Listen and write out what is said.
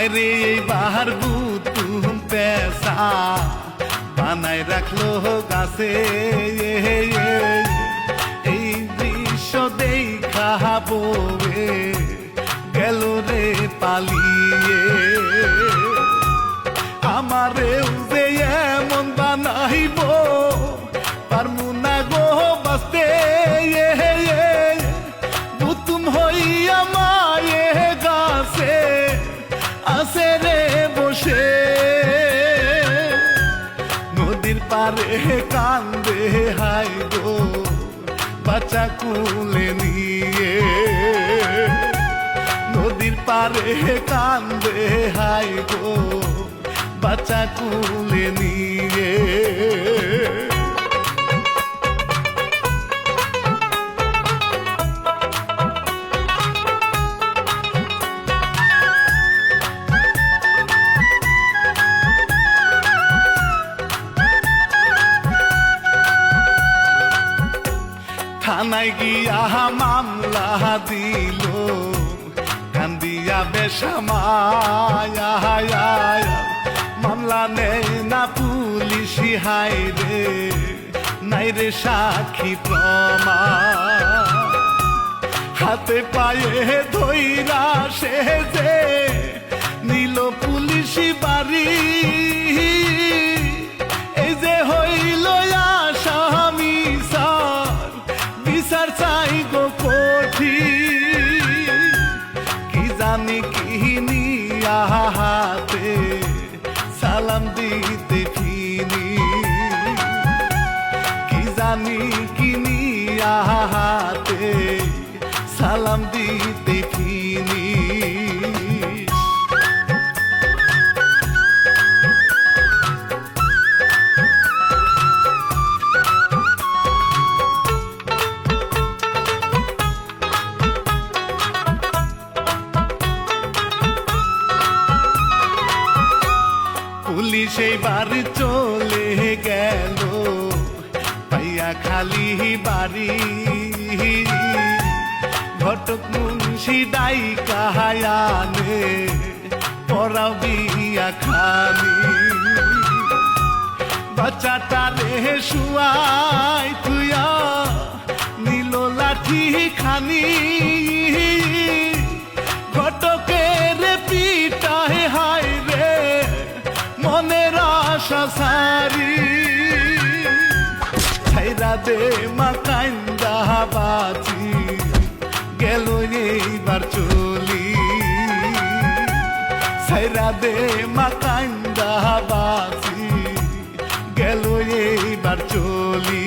হায়রে এইবার বুতুম পেশা বানায় রাখলো গাছে। এই দৃশ্য দেখা বয়ে গেল রে পালিয়ে। আমারেও যে এমন বানাইব পারমু না গো বাঁচতে। বুতুম হইয়া মায়ে গাছে আছে রে বসে। নদীর পারে কান্দে হাই গো বাচ্চা কুলে নিয়ে। নদীর পারে কান্দে হাই গো বাচ্চা কুলে নিয়ে। থানায় গিয়া মামলা দিল কান্দিয়া বেশামায়া। মামলা নেই না পুলিশি হাই রে নাই রে সাক্ষী প্রমাণ। হাতে পায়ে ধইরা সে যে নিল পুলিশি বাড়ি। এই যে হইল আসামি স্যার বিচার চাই গো কঠিন। কি জানি কি নিয়া হাতে সালাম দিতে ফিনি। কি জানি কি নিয়া হাতে সালাম দিতে ফিনি। পুলিশ এইবার চলে গেল পাইয়া খালি বাড়ি। ঘটক মুন্সি ডাইকা আনে পড়াও বিয়া খালি। বাচ্চাটা রে শুয়াই তুইয়া নিল লাঠি খানি। ঘটকের পিটায় হাই রে মনের আশা সারি। ছাইরা দে মা কান্দা বাজি গেল এইবার চলি। ছাইরা দে মা কান্দা বাজি গেল এইবার চলি।